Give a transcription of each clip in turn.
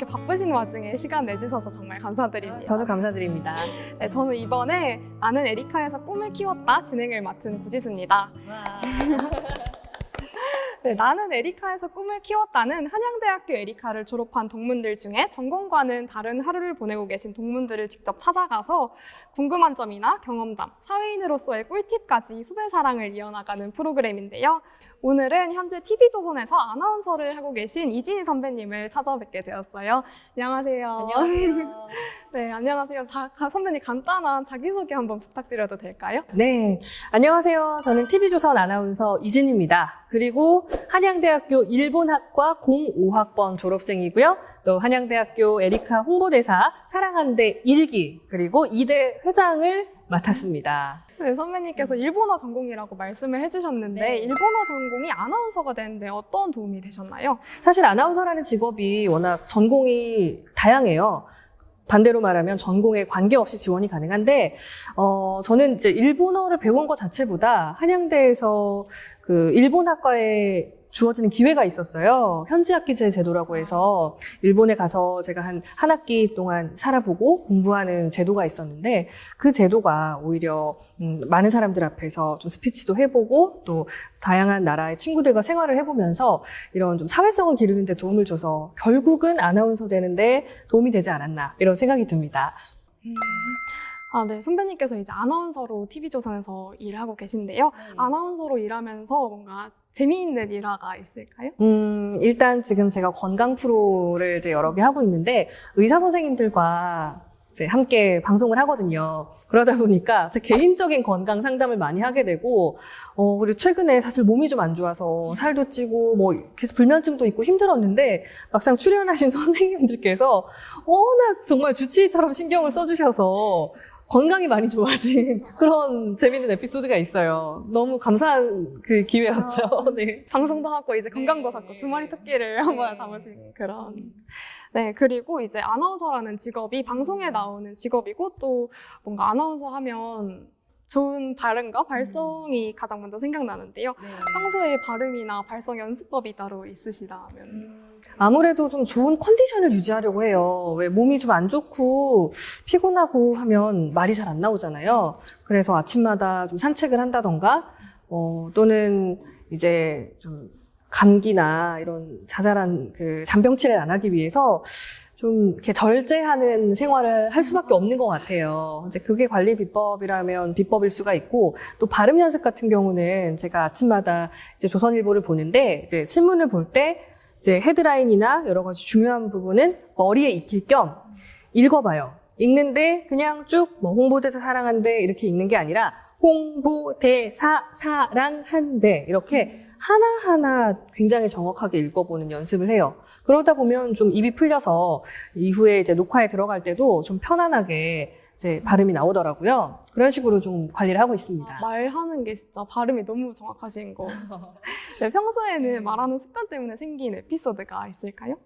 이렇게 바쁘신 와중에 시간 내주셔서 정말 감사드립니다. 저도 감사드립니다. 네, 저는 이번에 나는 에리카에서 꿈을 키웠다 진행을 맡은 고지수입니다. 네, 나는 에리카에서 꿈을 키웠다는 한양대학교 에리카를 졸업한 동문들 중에 전공과는 다른 하루를 보내고 계신 동문들을 직접 찾아가서 궁금한 점이나 경험담, 사회인으로서의 꿀팁까지 후배 사랑을 이어나가는 프로그램인데요. 오늘은 현재 TV조선에서 아나운서를 하고 계신 이진희 선배님을 찾아뵙게 되었어요. 안녕하세요. 안녕하세요. 네, 안녕하세요. 선배님 간단한 자기소개 한번 부탁드려도 될까요? 네, 안녕하세요. 저는 TV조선 아나운서 이진입니다. 그리고 한양대학교 일본학과 05학번 졸업생이고요. 또 한양대학교 에리카 홍보대사 사랑한대 1기 그리고 2대 회장을 맡았습니다. 네, 선배님께서 일본어 전공이라고 말씀을 해주셨는데 네. 일본어 전공이 아나운서가 되는데 어떤 도움이 되셨나요? 사실 아나운서라는 직업이 워낙 전공이 다양해요. 반대로 말하면 전공에 관계없이 지원이 가능한데, 저는 이제 일본어를 배운 것 자체보다 한양대에서 그 일본학과에 주어지는 기회가 있었어요. 현지학기제 제도라고 해서 일본에 가서 제가 한 학기 동안 살아보고 공부하는 제도가 있었는데 그 제도가 오히려 많은 사람들 앞에서 좀 스피치도 해보고 또 다양한 나라의 친구들과 생활을 해보면서 이런 좀 사회성을 기르는 데 도움을 줘서 결국은 아나운서 되는데 도움이 되지 않았나 이런 생각이 듭니다. 아, 네. 선배님께서 이제 아나운서로 TV조선에서 일하고 계신데요. 아나운서로 일하면서 뭔가 재미있는 일화가 있을까요? 일단 지금 제가 건강 프로를 이제 여러 개 하고 있는데 의사 선생님들과 이제 함께 방송을 하거든요. 그러다 보니까 제 개인적인 건강 상담을 많이 하게 되고, 그리고 최근에 사실 몸이 좀 안 좋아서 살도 찌고, 뭐, 계속 불면증도 있고 힘들었는데, 막상 출연하신 선생님들께서 워낙 정말 주치의처럼 신경을 써주셔서, 건강이 많이 좋아진 그런 재밌는 에피소드가 있어요. 너무 감사한 그 기회였죠. 네. 방송도 하고 이제 건강도 잡고 두 마리 토끼를 한 번에 잡으신 그런. 네, 그리고 이제 아나운서라는 직업이 방송에 나오는 직업이고 또 뭔가 아나운서 하면 좋은 발음과 발성이 가장 먼저 생각나는데요. 평소에 발음이나 발성 연습법이 따로 있으시다면? 아무래도 좀 좋은 컨디션을 유지하려고 해요. 왜 몸이 좀 안 좋고 피곤하고 하면 말이 잘 안 나오잖아요. 그래서 아침마다 좀 산책을 한다던가, 또는 이제 좀 감기나 이런 자잘한 그 잔병치레를 안 하기 위해서 좀 이렇게 절제하는 생활을 할 수밖에 없는 것 같아요. 이제 그게 관리 비법이라면 비법일 수가 있고, 또 발음 연습 같은 경우는 제가 아침마다 이제 조선일보를 보는데, 이제 신문을 볼 때 이제 헤드라인이나 여러 가지 중요한 부분은 머리에 익힐 겸 읽어봐요. 읽는데 그냥 쭉 뭐 홍보대사 사랑한대 이렇게 읽는 게 아니라 홍보대사 사랑한대 이렇게 하나하나 굉장히 정확하게 읽어보는 연습을 해요. 그러다 보면 좀 입이 풀려서 이후에 이제 녹화에 들어갈 때도 좀 편안하게 이제 발음이 나오더라고요. 그런 식으로 좀 관리를 하고 있습니다. 말하는 게 진짜 발음이 너무 정확하신 거. 네, 평소에는 말하는 습관 때문에 생긴 에피소드가 있을까요?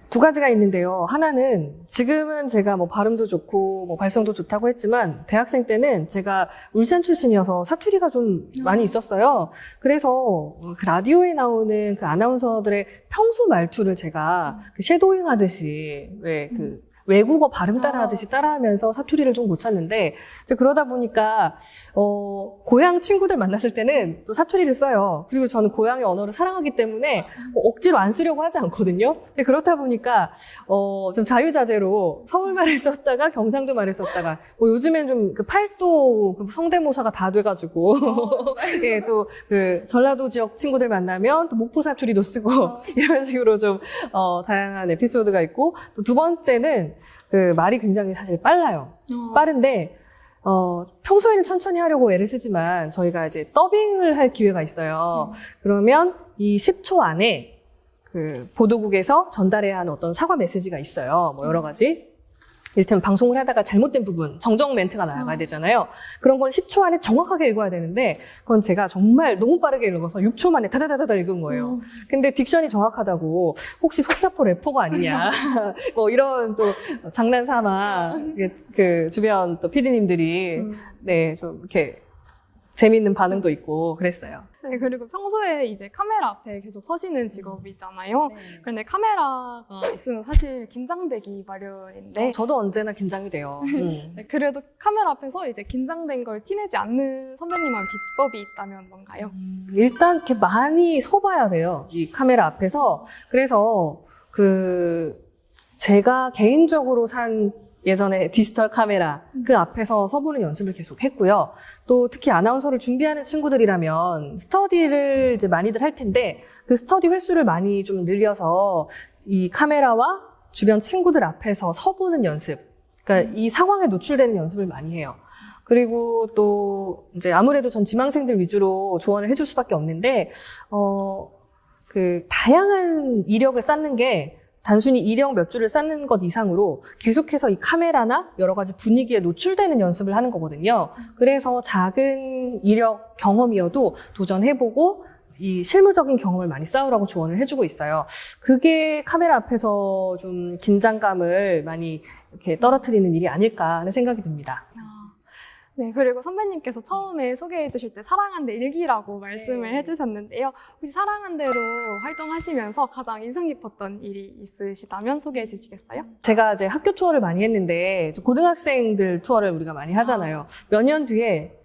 두 가지가 있는데요. 하나는 지금은 제가 뭐 발음도 좋고 뭐 발성도 좋다고 했지만 대학생 때는 제가 울산 출신이어서 사투리가 좀 많이 있었어요. 그래서 그 라디오에 나오는 그 아나운서들의 평소 말투를 제가 그 쉐도잉 하듯이 왜 그 외국어 발음 따라하듯이 따라하면서 사투리를 좀 못 찾는데, 이제 그러다 보니까, 고향 친구들 만났을 때는 또 사투리를 써요. 그리고 저는 고향의 언어를 사랑하기 때문에 억지로 안 쓰려고 하지 않거든요. 그렇다 보니까, 좀 자유자재로 서울말을 썼다가 경상도 말을 썼다가, 요즘엔 좀 그 팔도 그 성대모사가 다 돼가지고, 예, 또 그 전라도 지역 친구들 만나면 또 목포 사투리도 쓰고, 이런 식으로 좀, 다양한 에피소드가 있고, 또 두 번째는 그 말이 굉장히 사실 빨라요. 빠른데, 평소에는 천천히 하려고 애를 쓰지만 저희가 이제 더빙을 할 기회가 있어요. 그러면 이 10초 안에 그 보도국에서 전달해야 하는 어떤 사과 메시지가 있어요. 뭐 여러 가지. 이를테면 방송을 하다가 잘못된 부분, 정정 멘트가 나가야 되잖아요. 그런 걸 10초 안에 정확하게 읽어야 되는데 그건 제가 정말 너무 빠르게 읽어서 6초 만에 다다다다다 읽은 거예요. 근데 딕션이 정확하다고 혹시 속사포 래퍼가 아니냐 뭐 이런 또 장난 삼아 그 주변 또 PD님들이 네, 좀 이렇게 재미있는 반응도 있고 그랬어요. 네, 그리고 평소에 이제 카메라 앞에 계속 서시는 직업이잖아요. 그런데 카메라가 있으면 사실 긴장되기 마련인데 저도 언제나 긴장이 돼요. 네, 그래도 카메라 앞에서 이제 긴장된 걸 티내지 않는 선배님한 비법이 있다면 뭔가요? 일단 이렇게 많이 서봐야 돼요. 이 카메라 앞에서. 그래서 제가 개인적으로 산 예전에 디지털 카메라 그 앞에서 서보는 연습을 계속 했고요. 또 특히 아나운서를 준비하는 친구들이라면 스터디를 이제 많이들 할 텐데 그 스터디 횟수를 많이 좀 늘려서 이 카메라와 주변 친구들 앞에서 서보는 연습. 그러니까 이 상황에 노출되는 연습을 많이 해요. 그리고 또 이제 아무래도 전 지망생들 위주로 조언을 해줄 수밖에 없는데 다양한 이력을 쌓는 게 단순히 이력 몇 줄을 쌓는 것 이상으로 계속해서 이 카메라나 여러 가지 분위기에 노출되는 연습을 하는 거거든요. 그래서 작은 이력 경험이어도 도전해보고 이 실무적인 경험을 많이 쌓으라고 조언을 해주고 있어요. 그게 카메라 앞에서 좀 긴장감을 많이 이렇게 떨어뜨리는 일이 아닐까 하는 생각이 듭니다. 네, 그리고 선배님께서 처음에 소개해 주실 때 사랑한대 일기라고 말씀을 해주셨는데요. 혹시 사랑한대로 활동하시면서 가장 인상 깊었던 일이 있으시다면 소개해 주시겠어요? 제가 이제 학교 투어를 많이 했는데 고등학생들 투어를 우리가 많이 하잖아요. 몇 년 뒤에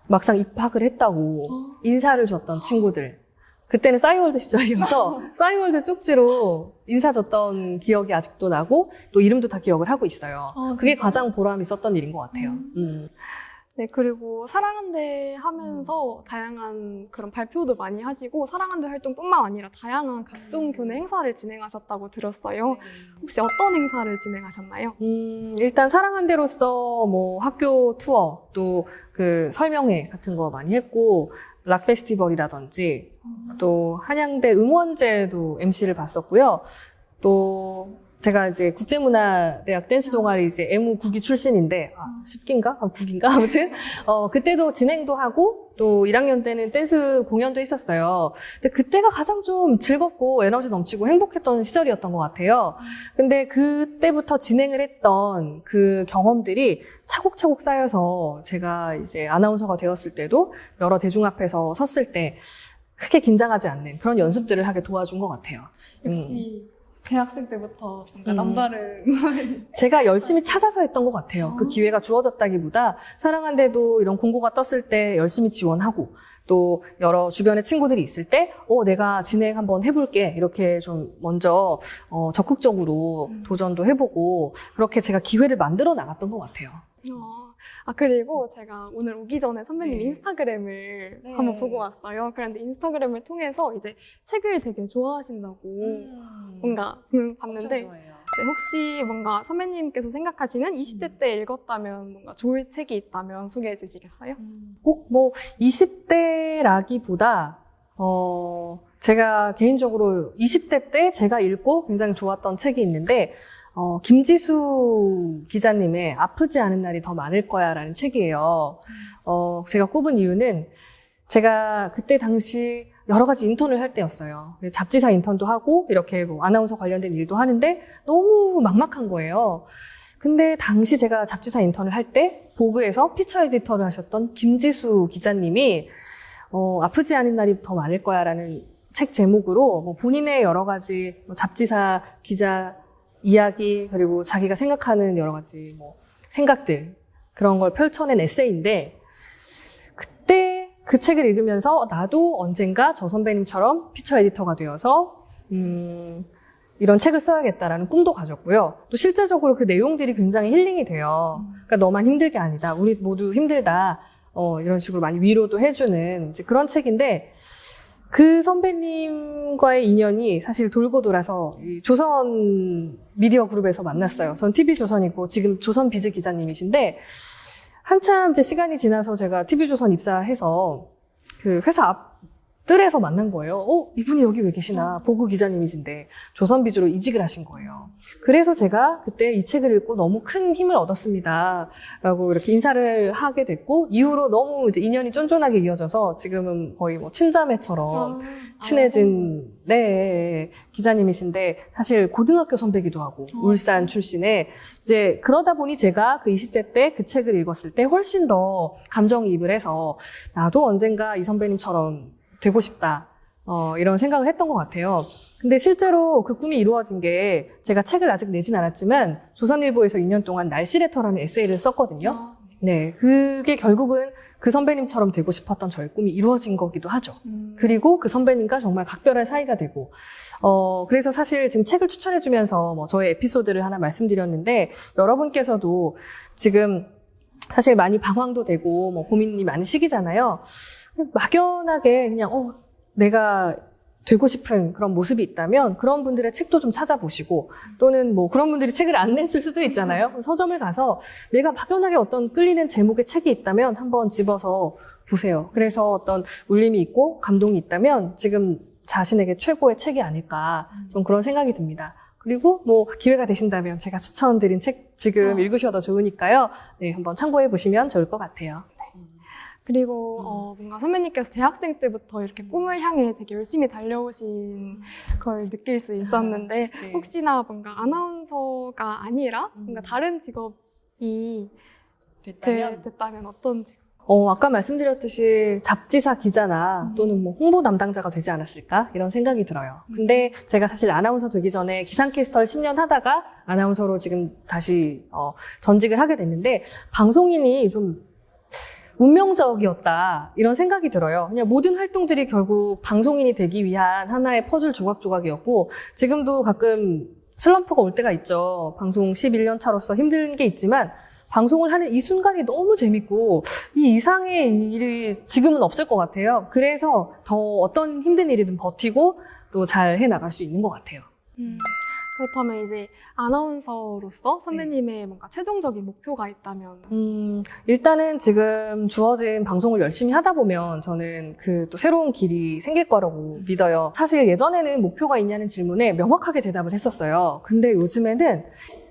막상 입학을 했다고 인사를 줬던 친구들. 그때는 싸이월드 시절이어서 싸이월드 쪽지로 인사 줬던 기억이 아직도 나고 또 이름도 다 기억을 하고 있어요. 그게 가장 보람 있었던 일인 것 같아요. 네, 그리고 사랑한대 하면서 다양한 그런 발표도 많이 하시고 사랑한대 활동뿐만 아니라 다양한 각종 교내 행사를 진행하셨다고 들었어요. 혹시 어떤 행사를 진행하셨나요? 일단 사랑한대로서 뭐 학교 투어 또 설명회 같은 거 많이 했고 락 페스티벌이라든지 또 한양대 응원제도 MC를 봤었고요. 또 제가 이제 국제문화대학 댄스 동아리 이제 애무 9기 출신인데 10기인가? 9기인가? 아무튼 그때도 진행도 하고 또 1학년 때는 댄스 공연도 했었어요. 근데 그때가 가장 좀 즐겁고 에너지 넘치고 행복했던 시절이었던 것 같아요. 근데 그때부터 진행을 했던 그 경험들이 차곡차곡 쌓여서 제가 이제 아나운서가 되었을 때도 여러 대중 앞에서 섰을 때 크게 긴장하지 않는 그런 연습들을 하게 도와준 것 같아요. 역시 대학생 때부터 뭔가 남다른 제가 열심히 찾아서 했던 것 같아요. 그 기회가 주어졌다기보다 사랑한대도 이런 공고가 떴을 때 열심히 지원하고 또 여러 주변에 친구들이 있을 때 내가 진행 한번 해볼게 이렇게 좀 먼저 적극적으로 도전도 해보고 그렇게 제가 기회를 만들어 나갔던 것 같아요. 그리고 제가 오늘 오기 전에 선배님 인스타그램을 한번 보고 왔어요. 그런데 인스타그램을 통해서 이제 책을 되게 좋아하신다고 뭔가 봤는데 네, 혹시 뭔가 선배님께서 생각하시는 20대 때 읽었다면 뭔가 좋을 책이 있다면 소개해 주시겠어요? 꼭 뭐 20대라기보다 제가 개인적으로 20대 때 제가 읽고 굉장히 좋았던 책이 있는데 김지수 기자님의 아프지 않은 날이 더 많을 거야 라는 책이에요. 제가 꼽은 이유는 제가 그때 당시 여러 가지 인턴을 할 때였어요. 잡지사 인턴도 하고 이렇게 뭐 아나운서 관련된 일도 하는데 너무 막막한 거예요. 근데 당시 제가 잡지사 인턴을 할 때 보그에서 피처 에디터를 하셨던 김지수 기자님이 아프지 않은 날이 더 많을 거야 라는 책 제목으로 뭐 본인의 여러 가지 뭐 잡지사 기자 이야기 그리고 자기가 생각하는 여러 가지 뭐 생각들 그런 걸 펼쳐낸 에세이인데 그때 그 책을 읽으면서 나도 언젠가 저 선배님처럼 피처 에디터가 되어서 이런 책을 써야겠다라는 꿈도 가졌고요. 또 실질적으로 그 내용들이 굉장히 힐링이 돼요. 그러니까 너만 힘들게 아니다. 우리 모두 힘들다. 이런 식으로 많이 위로도 해주는 이제 그런 책인데 그 선배님과의 인연이 사실 돌고 돌아서 이 조선 미디어 그룹에서 만났어요. 전 TV조선이고 지금 조선비즈 기자님이신데 한참 이제 시간이 지나서 제가 TV조선 입사해서 그 회사 앞 뜰에서 만난 거예요. 이분이 여기 왜 계시나? 보그 기자님이신데 조선비즈로 이직을 하신 거예요. 그래서 제가 그때 이 책을 읽고 너무 큰 힘을 얻었습니다. 라고 이렇게 인사를 하게 됐고 이후로 너무 이제 인연이 쫀쫀하게 이어져서 지금은 거의 뭐 친자매처럼 친해진 네, 기자님이신데 사실 고등학교 선배기도 하고 울산 출신에 이제 그러다 보니 제가 그 20대 때 그 책을 읽었을 때 훨씬 더 감정이입을 해서 나도 언젠가 이 선배님처럼 되고 싶다. 이런 생각을 했던 것 같아요. 근데 실제로 그 꿈이 이루어진 게 제가 책을 아직 내진 않았지만 조선일보에서 2년 동안 날씨레터라는 에세이를 썼거든요. 네, 그게 결국은 그 선배님처럼 되고 싶었던 저의 꿈이 이루어진 거기도 하죠. 그리고 그 선배님과 정말 각별한 사이가 되고, 그래서 사실 지금 책을 추천해주면서 뭐 저의 에피소드를 하나 말씀드렸는데, 여러분께서도 지금 사실 많이 방황도 되고, 뭐 고민이 많은 시기잖아요. 막연하게 그냥, 내가 되고 싶은 그런 모습이 있다면 그런 분들의 책도 좀 찾아보시고 또는 뭐 그런 분들이 책을 안 냈을 수도 있잖아요. 서점을 가서 내가 막연하게 어떤 끌리는 제목의 책이 있다면 한번 집어서 보세요. 그래서 어떤 울림이 있고 감동이 있다면 지금 자신에게 최고의 책이 아닐까 좀 그런 생각이 듭니다. 그리고 뭐 기회가 되신다면 제가 추천드린 책 지금 읽으셔도 좋으니까요. 네, 한번 참고해 보시면 좋을 것 같아요. 그리고 뭔가 선배님께서 대학생 때부터 이렇게 꿈을 향해 되게 열심히 달려오신 걸 느낄 수 있었는데 네. 혹시나 뭔가 아나운서가 아니라 뭔가 다른 직업이 됐다면 어떤 직업? 아까 말씀드렸듯이 잡지사 기자나 또는 뭐 홍보 담당자가 되지 않았을까 이런 생각이 들어요. 근데 제가 사실 아나운서 되기 전에 기상캐스터를 10년 하다가 아나운서로 지금 다시 전직을 하게 됐는데 방송인이 좀 운명적이었다 이런 생각이 들어요. 그냥 모든 활동들이 결국 방송인이 되기 위한 하나의 퍼즐 조각조각이었고 지금도 가끔 슬럼프가 올 때가 있죠. 방송 11년 차로서 힘든 게 있지만 방송을 하는 이 순간이 너무 재밌고 이 이상의 일이 지금은 없을 것 같아요. 그래서 더 어떤 힘든 일이든 버티고 또 잘 해나갈 수 있는 것 같아요. 그렇다면 이제 아나운서로서 선배님의 뭔가 최종적인 목표가 있다면? 일단은 지금 주어진 방송을 열심히 하다 보면 저는 그 또 새로운 길이 생길 거라고 믿어요. 사실 예전에는 목표가 있냐는 질문에 명확하게 대답을 했었어요. 근데 요즘에는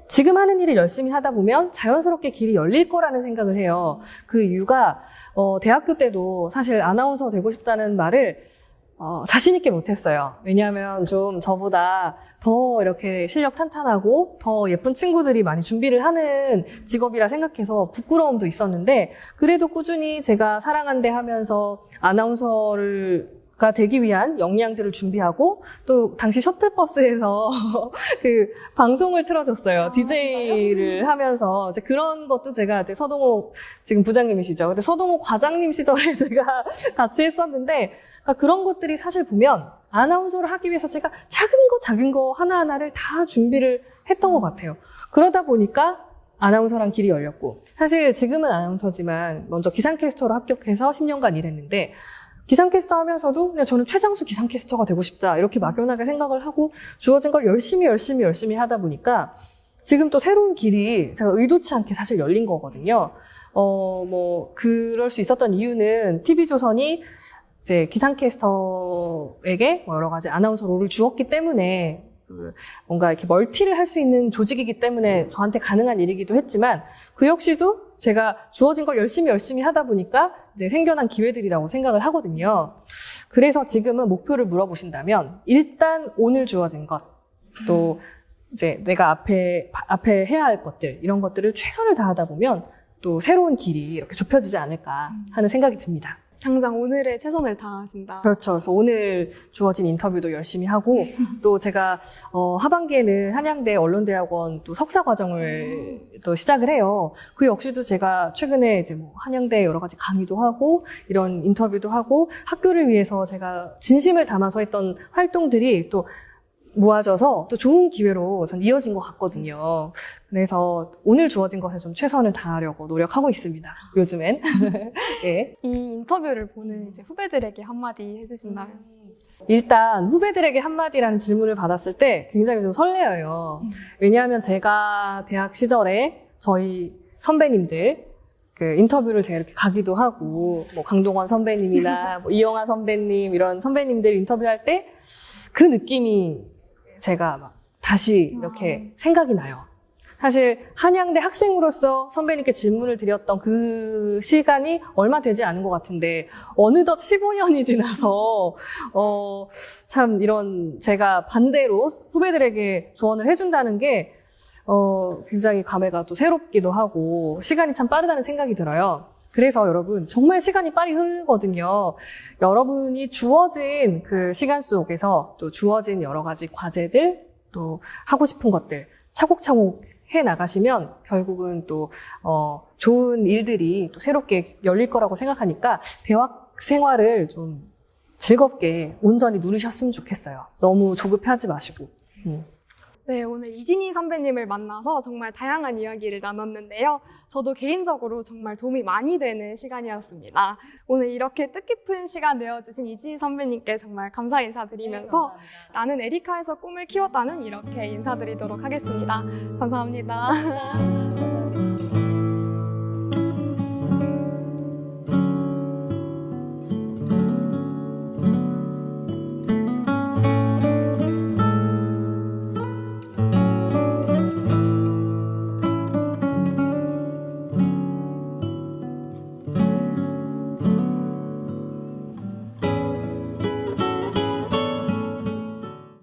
지금 하는 일을 열심히 하다 보면 자연스럽게 길이 열릴 거라는 생각을 해요. 그 이유가 대학교 때도 사실 아나운서 되고 싶다는 말을 자신 있게 못했어요. 왜냐하면 좀 저보다 더 이렇게 실력 탄탄하고 더 예쁜 친구들이 많이 준비를 하는 직업이라 생각해서 부끄러움도 있었는데 그래도 꾸준히 제가 사랑한대 하면서 아나운서가 되기 위한 역량들을 준비하고 또 당시 셔틀버스에서 그 방송을 틀어줬어요. DJ를 하면서 이제 그런 것도 제가 그때 서동호 지금 부장님이시죠. 근데 서동호 과장님 시절에 제가 같이 했었는데 그러니까 그런 것들이 사실 보면 아나운서를 하기 위해서 제가 작은 거 하나하나를 다 준비를 했던 것 같아요. 그러다 보니까 아나운서란 길이 열렸고 사실 지금은 아나운서지만 먼저 기상캐스터로 합격해서 10년간 일했는데 기상캐스터 하면서도 그냥 저는 최장수 기상캐스터가 되고 싶다 이렇게 막연하게 생각을 하고 주어진 걸 열심히 하다 보니까 지금 또 새로운 길이 제가 의도치 않게 사실 열린 거거든요. 뭐 그럴 수 있었던 이유는 TV조선이 이제 기상캐스터에게 뭐 여러 가지 아나운서 롤을 주었기 때문에 뭔가 이렇게 멀티를 할 수 있는 조직이기 때문에 저한테 가능한 일이기도 했지만 그 역시도 제가 주어진 걸 열심히 하다 보니까 이제 생겨난 기회들이라고 생각을 하거든요. 그래서 지금은 목표를 물어보신다면 일단 오늘 주어진 것, 또 이제 내가 앞에 해야 할 것들 이런 것들을 최선을 다하다 보면 또 새로운 길이 이렇게 좁혀지지 않을까 하는 생각이 듭니다. 당장 오늘의 최선을 다하신다. 그렇죠. 그래서 오늘 주어진 인터뷰도 열심히 하고 또 제가 하반기에는 한양대 언론대학원 또 석사 과정을 또 시작을 해요. 그 역시도 제가 최근에 이제 뭐 한양대 여러 가지 강의도 하고 이런 인터뷰도 하고 학교를 위해서 제가 진심을 담아서 했던 활동들이 또 모아져서 또 좋은 기회로 전 이어진 것 같거든요. 그래서 오늘 주어진 것에 좀 최선을 다하려고 노력하고 있습니다. 요즘엔. 네. 이 인터뷰를 보는 이제 후배들에게 한마디 해주신다면? 일단 후배들에게 한마디라는 질문을 받았을 때 굉장히 좀 설레어요. 왜냐하면 제가 대학 시절에 저희 선배님들 그 인터뷰를 제가 이렇게 가기도 하고 뭐 강동원 선배님이나 뭐 이영하 선배님 이런 선배님들 인터뷰할 때 그 느낌이 제가 막 다시 이렇게 생각이 나요. 사실 한양대 학생으로서 선배님께 질문을 드렸던 그 시간이 얼마 되지 않은 것 같은데 어느덧 15년이 지나서 참 이런 제가 반대로 후배들에게 조언을 해준다는 게 굉장히 감회가 또 새롭기도 하고 시간이 참 빠르다는 생각이 들어요. 그래서 여러분 정말 시간이 빨리 흐르거든요. 여러분이 주어진 그 시간 속에서 또 주어진 여러 가지 과제들 또 하고 싶은 것들 차곡차곡 해 나가시면 결국은 또 좋은 일들이 또 새롭게 열릴 거라고 생각하니까 대학 생활을 좀 즐겁게 온전히 누리셨으면 좋겠어요. 너무 조급해하지 마시고. 네, 오늘 이진희 선배님을 만나서 정말 다양한 이야기를 나눴는데요. 저도 개인적으로 정말 도움이 많이 되는 시간이었습니다. 오늘 이렇게 뜻깊은 시간 내어주신 이진희 선배님께 정말 감사 인사드리면서 나는 에리카에서 꿈을 키웠다는 이렇게 인사드리도록 하겠습니다. 감사합니다.